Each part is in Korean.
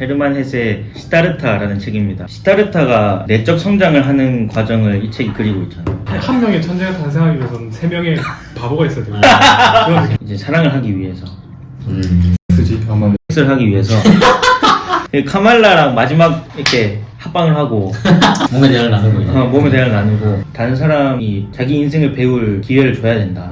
헤르만 헤세의 시타르타라는 책입니다. 시타르타가 내적 성장을 하는 과정을 이 책이 그리고 있잖아요. 한 명의 천재가 탄생하기 위해서는 세 명의 바보가 있어야 돼요. 그런 느낌. 이제 사랑을 하기 위해서, 쓰지 아마. 섹스를 하기 위해서 카말라랑 마지막 이렇게 합방을 하고 몸에 대화를 나누고 있네. 몸의 대화를 나누고 다른 사람이 자기 인생을 배울 기회를 줘야 된다.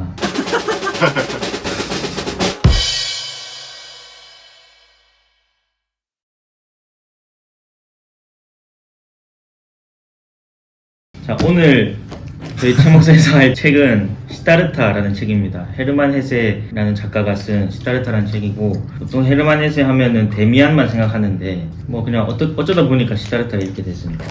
자, 오늘 저희 최목사에서 할 책은 시타르타라는 책입니다. 헤르만 헤세라는 작가가 쓴 시타르타라는 책이고, 보통 헤르만 헤세 하면은 데미안만 생각하는데 뭐 그냥 어쩌다 보니까 시타르타가 이렇게 됐습니다.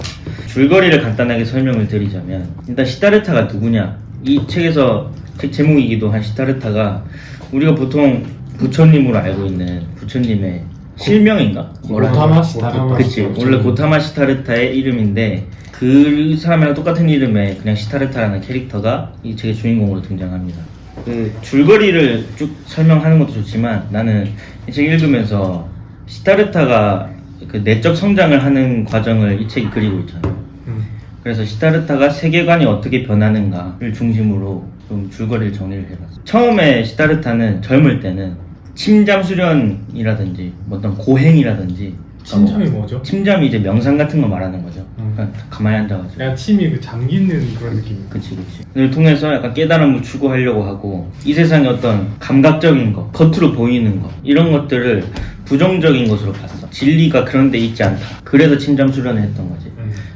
줄거리를 간단하게 설명을 드리자면, 일단 시타르타가 누구냐, 이 책에서 책 제목이기도 한 시타르타가 우리가 보통 부처님으로 알고 있는 부처님의 실명인가? 고타마 시타르타. 그치, 원래 고타마 시타르타의 이름인데 그 사람이랑 똑같은 이름의 그냥 시타르타라는 캐릭터가 이 책의 주인공으로 등장합니다. 그 줄거리를 쭉 설명하는 것도 좋지만 나는 이 책 읽으면서 시타르타가 그 내적 성장을 하는 과정을 이 책이 그리고 있잖아요. 그래서 시타르타가 세계관이 어떻게 변하는가를 중심으로 좀 줄거리를 정리를 해봤어요. 처음에 시타르타는 젊을 때는 침잠 수련이라든지 뭐 어떤 고행이라든지, 침잠이 뭐죠? 침잠이 이제 명상 같은 거 말하는 거죠. 그러니까 가만히 앉아가지고. 약간 침이 그 잠기는 그런 느낌. 그치. 를 통해서 약간 깨달음을 추구하려고 하고, 이 세상의 어떤 감각적인 거, 겉으로 보이는 거, 이런 것들을 부정적인 것으로 봤어. 진리가 그런 데 있지 않다. 그래서 침잠 수련을 했던 거지.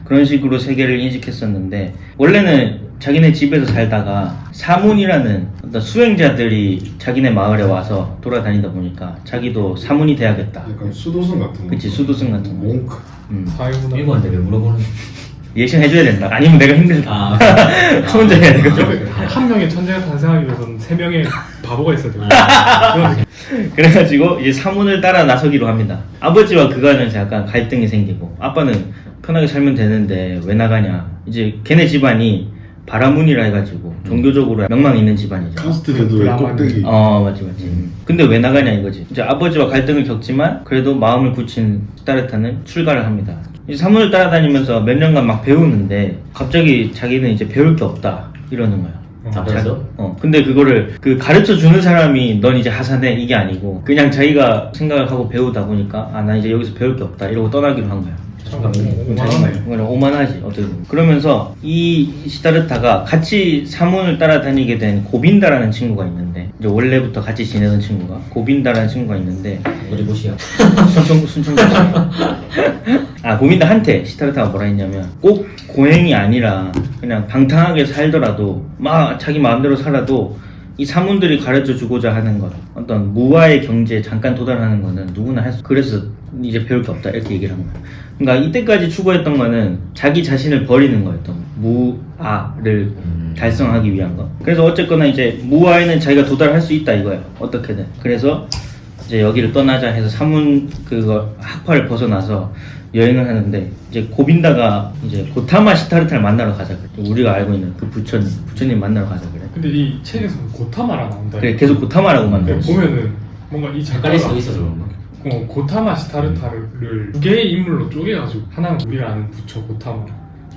그런 식으로 세계를 인식했었는데, 원래는 자기네 집에서 살다가 사문이라는 어떤 수행자들이 자기네 마을에 와서 돌아다니다 보니까 자기도 사문이 돼야겠다. 약간 수도승 같은 거. 그치, 수도승 같은 거. 몽크. 사회문화. 일본한테 왜 물어보는 거야? 리액션 해줘야 된다. 아니면 내가 힘들다. 아, 혼자 해야 되거든. 한 명의 천재가 탄생하기 위해서는 세 명의 바보가 있어야 돼요. 그런 느낌. 그래가지고 이제 사문을 따라 나서기로 합니다. 아버지와 그간은 약간 갈등이 생기고, 아빠는 편하게 살면 되는데 왜 나가냐. 이제 걔네 집안이 바라문이라 해가지고 종교적으로 명망 있는 집안이죠. 카스트 제도의 꼭대기. 맞지. 근데 왜 나가냐 이거지. 이제 아버지와 갈등을 겪지만 그래도 마음을 굳힌 시타르타는 출가를 합니다. 이제 사문을 따라다니면서 몇 년간 막 배우는데 갑자기 자기는 이제 배울 게 없다 이러는 거야. 아, 그래서? 근데 그거를 그 가르쳐 주는 사람이 넌 이제 하산해 이게 아니고 그냥 자기가 생각을 하고 배우다 보니까 나 이제 여기서 배울 게 없다 이러고 떠나기로 한 거야. 오만하네. 오만하지 어떻게 보면. 그러면서 이 시타르타가 같이 사문을 따라다니게 된 고빈다라는 친구가 있는데, 이제 원래부터 같이 지내던 친구가 고빈다라는 친구가 있는데, 어디 보시야? 순천고시. 고빈다한테 시타르타가 뭐라 했냐면, 꼭 고행이 아니라 그냥 방탕하게 살더라도 막 자기 마음대로 살아도 이 사문들이 가르쳐 주고자 하는 것, 어떤 무아의 경지에 잠깐 도달하는 거는 누구나 할 수, 그래서 이제 배울 게 없다 이렇게 얘기를 한 거야. 그러니까 이때까지 추구했던 거는 자기 자신을 버리는 거였던 무아를 달성하기 위한 거. 그래서 어쨌거나 이제 무아에는 자기가 도달할 수 있다 이거야. 어떻게든. 그래서 이제 여기를 떠나자 해서 사문 그거 학파를 벗어나서 여행을 하는데, 이제 고빈다가 이제 고타마 시타르타를 만나러 가자 그래. 우리가 알고 있는 그 부처님 만나러 가자 그래. 근데 이 책에서는 고타마라 나온다. 그래, 계속 고타마라고 만들어. 보면은 뭔가 이 헷갈릴 작가가 수 있어서 그런가? 고타마 시타르타를 두 개의 인물로 쪼개가지고, 하나는 우리가 아는 부처 고타마,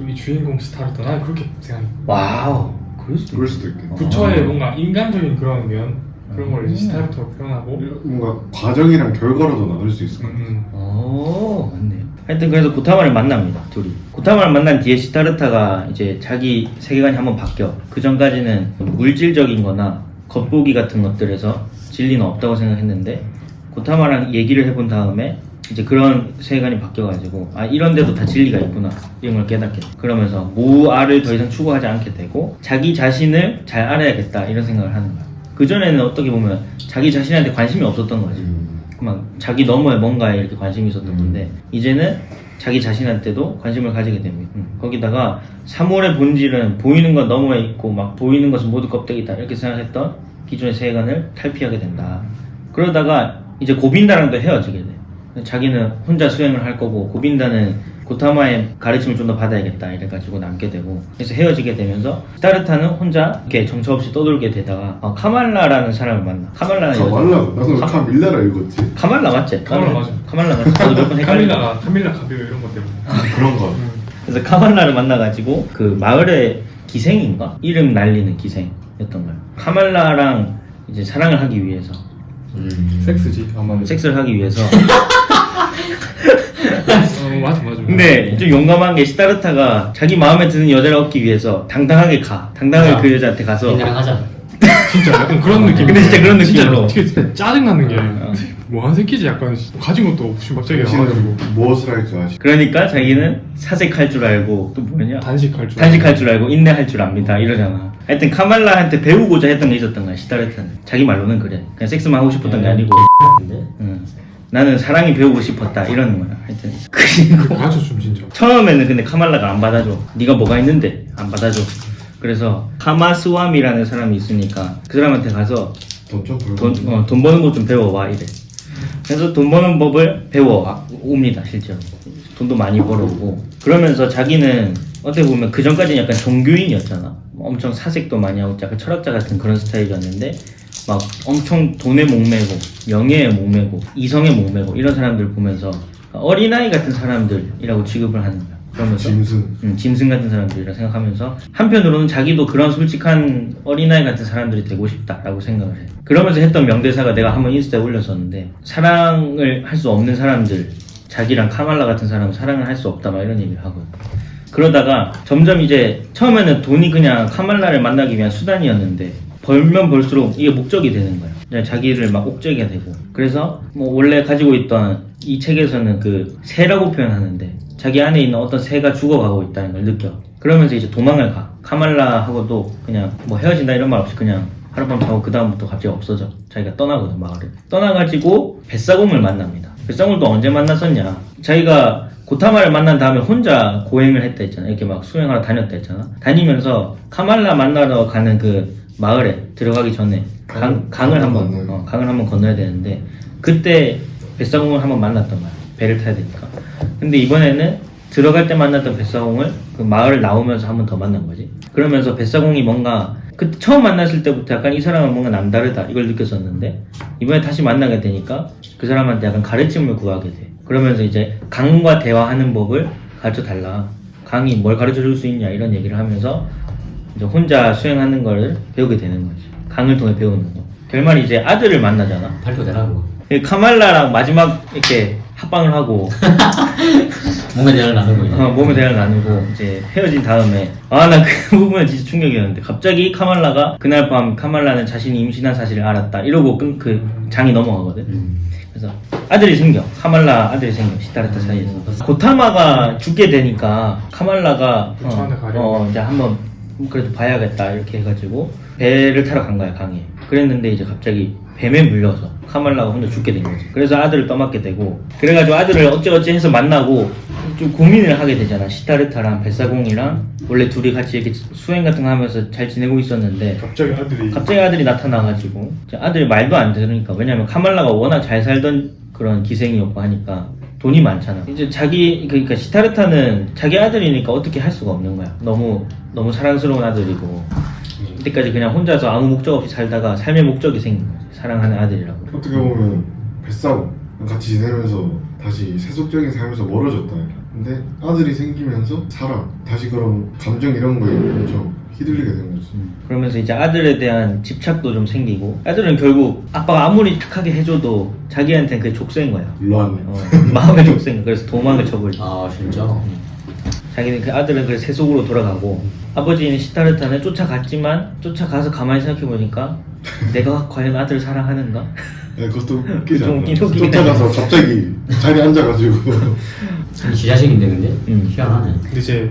이 주인공 시타르타. 나는 그렇게 생각해. 와우, 그럴 수도 있겠다. 부처의 뭔가 인간적인 그런 면, 그런 걸 이제 시타르타로 표현하고. 뭔가 과정이랑 결과로도 나눌 수 있을 것 같아. 맞네. 하여튼 그래서 고타마를 만납니다, 둘이. 고타마를 만난 뒤에 시타르타가 이제 자기 세계관이 한번 바뀌어. 그 전까지는 물질적인 거나 겉보기 같은 것들에서 진리는 없다고 생각했는데, 고타마랑 얘기를 해본 다음에 이제 그런 세계관이 바뀌어가지고 이런 데도 다 진리가 있구나 이런 걸 깨닫게 돼. 그러면서 무아를 더 이상 추구하지 않게 되고 자기 자신을 잘 알아야겠다 이런 생각을 하는 거야. 그전에는 어떻게 보면 자기 자신한테 관심이 없었던 거지. 막 자기 너머에 뭔가에 이렇게 관심이 있었던 건데, 이제는 자기 자신한테도 관심을 가지게 됩니다. 거기다가 사물의 본질은 보이는 건 너머에 있고 막 보이는 것은 모두 껍데기다 이렇게 생각했던 기존의 세계관을 탈피하게 된다. 그러다가 이제 고빈다랑도 헤어지게 돼. 자기는 혼자 수행을 할 거고 고빈다는 고타마의 가르침을 좀 더 받아야겠다 이래가지고 남게 되고 그래서 헤어지게 되면서 시타르타는 혼자 이렇게 정처 없이 떠돌게 되다가 카말라라는 사람을 만나. 카말라는 여자. 나도 카밀라라 읽었지. 카말라 맞지? 카말라 맞아. 카말라 맞지? 저도 몇 번 헷갈려. 카밀라 가비오 이런 것 때문에. 그런 거. 그래서 카말라를 만나가지고 그 마을의 기생인가? 이름 날리는 기생이었던 거예요. 카말라랑 이제 사랑을 하기 위해서 섹스지 아마. 섹스를 하기 위해서 맞아. 근데 좀 용감한 게 시타르타가 자기 마음에 드는 여자를 얻기 위해서 당당하게 당당하게 그 여자한테 가서 얘네랑 하자. 진짜 약간 그런 느낌. 근데 진짜 그런 느낌으로. 진짜 짜증 나는 게 뭐한 새끼지 약간 가진 것도 없이 갑자기 와가지고 당신은 무엇을 할 줄 아시? 그러니까 자기는 사색할 줄 알고 또 뭐냐 단식할 줄 알고 인내할 줄 압니다 이러잖아. 하여튼 카말라한테 배우고자 했던 게 있었던 거야 시타르타는. 자기 말로는 그래. 그냥 섹스만 하고 싶었던 게 아니고 근데 나는 사랑이 배우고 싶었다 이러는 거야. 하여튼 그리고 맞아 좀 진짜. 처음에는 근데 카말라가 안 받아줘. 네가 뭐가 있는데 안 받아줘. 그래서 카마스와미라는 사람이 있으니까 그 사람한테 가서 돈좀 벌고. 돈 버는 거 좀 배워와 이래. 그래서 돈 버는 법을 배워 옵니다 실제로. 돈도 많이 벌어오고 그러면서 자기는 어떻게 보면 그 전까지는 약간 종교인이었잖아. 엄청 사색도 많이 하고 약간 철학자 같은 그런 스타일이었는데 막 엄청 돈에 목매고 명예에 목매고 이성에 목매고 이런 사람들 보면서 어린아이 같은 사람들이라고 취급을 하는 거야. 그러면서 짐승 같은 사람들이라 생각하면서 한편으로는 자기도 그런 솔직한 어린아이 같은 사람들이 되고 싶다라고 생각을 해. 그러면서 했던 명대사가 내가 한번 인스타에 올렸었는데 사랑을 할 수 없는 사람들, 자기랑 카말라 같은 사람은 사랑을 할 수 없다 막 이런 얘기를 하고 그러다가 점점 이제 처음에는 돈이 그냥 카말라를 만나기 위한 수단이었는데 벌면 벌수록 이게 목적이 되는 거야. 그냥 자기를 막 옥죄게 되고. 그래서 뭐 원래 가지고 있던 이 책에서는 그 새라고 표현하는데 자기 안에 있는 어떤 새가 죽어가고 있다는 걸 느껴. 그러면서 이제 도망을 가. 카말라하고도 그냥 뭐 헤어진다 이런 말 없이 그냥 하룻밤 자고 그 다음부터 갑자기 없어져. 자기가 떠나거든 마을을. 떠나가지고 뱃사공을 만납니다. 뱃사공을 또 언제 만났었냐. 자기가 고타마를 만난 다음에 혼자 고행을 했다 했잖아. 이렇게 막 수행하러 다녔다 했잖아. 다니면서 카말라 만나러 가는 그 마을에 들어가기 전에 강을 한번 건너야 되는데 그때 뱃사공을 한번 만났던 거야. 배를 타야 되니까. 근데 이번에는 들어갈 때 만났던 뱃사공을 그 마을을 나오면서 한 번 더 만난 거지. 그러면서 뱃사공이 뭔가 그 처음 만났을 때부터 약간 이 사람은 뭔가 남다르다 이걸 느꼈었는데 이번에 다시 만나게 되니까 그 사람한테 약간 가르침을 구하게 돼. 그러면서 이제 강과 대화하는 법을 가르쳐 달라. 강이 뭘 가르쳐 줄 수 있냐 이런 얘기를 하면서 이제 혼자 수행하는 걸 배우게 되는 거지. 강을 통해 배우는 거. 결말이 이제 아들을 만나잖아. 발표되라고. 카말라랑 마지막 이렇게 합방을 하고 몸의 대화를 나누고 이제. 몸의 대화를 나누고 이제 헤어진 다음에 난 그 부분은 진짜 충격이었는데 갑자기 카말라가 그날 밤 카말라는 자신이 임신한 사실을 알았다 이러고 그 장이 넘어가거든. 그래서 아들이 생겨. 카말라 아들이 생겨. 시타르타 사이에서. 고타마가 죽게 되니까 카말라가 이제 한번 그래도 봐야겠다 이렇게 해가지고 배를 타러 간 거야 강에. 그랬는데 이제 갑자기 뱀에 물려서 카말라가 혼자 죽게 된 거지. 그래서 아들을 떠맡게 되고 그래가지고 아들을 어찌어찌 해서 만나고 좀 고민을 하게 되잖아. 시타르타랑 뱃사공이랑 원래 둘이 같이 이렇게 수행 같은 거 하면서 잘 지내고 있었는데 갑자기 아들이 나타나가지고 아들이 말도 안 들으니까. 왜냐면 카말라가 워낙 잘 살던 그런 기생이었고 하니까 돈이 많잖아. 이제 그러니까 시타르타는 자기 아들이니까 어떻게 할 수가 없는 거야. 너무 사랑스러운 아들이고 이때까지 그냥 혼자서 아무 목적 없이 살다가 삶의 목적이 생긴 거지. 사랑하는 아들이라고. 어떻게 보면 뱃사고 같이 지내면서 다시 세속적인 삶에서 멀어졌다. 근데 아들이 생기면서 다시 그런 감정 이런 거에 엄청 휘둘리게 된 거지. 그러면서 이제 아들에 대한 집착도 좀 생기고 아들은 결국 아빠가 아무리 착하게 해줘도 자기한테는 그게 족쇄인 거야. 마음의 족쇄인 거야. 그래서 도망을 쳐버리지. 아 진짜? 자기는 그 아들은 그래서 세속으로 돌아가고 아버지는 시타르타는 쫓아가서 가만히 생각해보니까 내가 과연 아들을 사랑하는가? 네, 그것도 웃기지 않나? 웃기긴 쫓아가서 갑자기 자리에 앉아가지고 지자식인데 근데? 희한하네. 근데 이제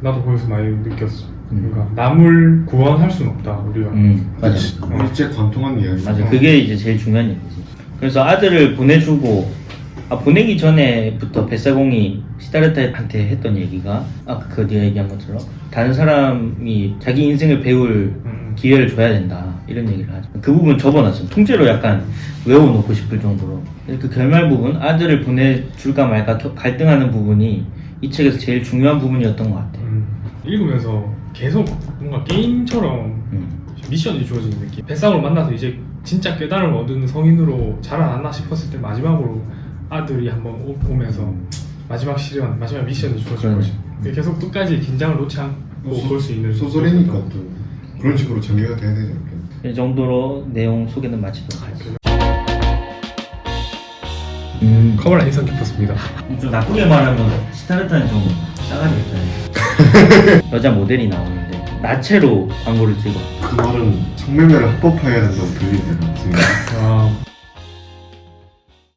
나도 거기서 많이 느꼈어. 그러니까 남을 구원할 수는 없다 우리가. 맞아. 일제 관통한 이야기. 맞아. 그게 이제 제일 중요한 얘기지. 그래서 아들을 보내주고 보내기 전에부터 뱃사공이 시다르타한테 했던 얘기가 아까 그 네가 얘기한 것처럼 다른 사람이 자기 인생을 배울 기회를 줘야 된다 이런 얘기를 하죠. 그 부분 접어놨어요. 통째로 약간 외워놓고 싶을 정도로. 그 결말 부분, 아들을 보내줄까 말까 갈등하는 부분이 이 책에서 제일 중요한 부분이었던 것 같아요. 읽으면서 계속 뭔가 게임처럼 미션이 주어지는 느낌. 뱃사람을 만나서 이제 진짜 깨달음을 얻은 성인으로 자라났나 싶었을 때 마지막으로 아들이 한번 오면서 마지막 시련, 마지막 미션이 주어진 거지. 계속 끝까지 긴장을 놓지 않고 볼 수 있는 소설이니까 또 그런 식으로 전개가 돼야 되지 않겠나. 이 정도로 내용 소개는 마치도록 하겠습니다. 커버라 인상 깊었습니다. 좀 나쁘게 말하면 시타르타는 좀 싸가지 없잖아요. 여자 모델이 나오는데 나체로 광고를 찍어. 그 말은 성매매를 합법화해야 된다고 들리네요. 아,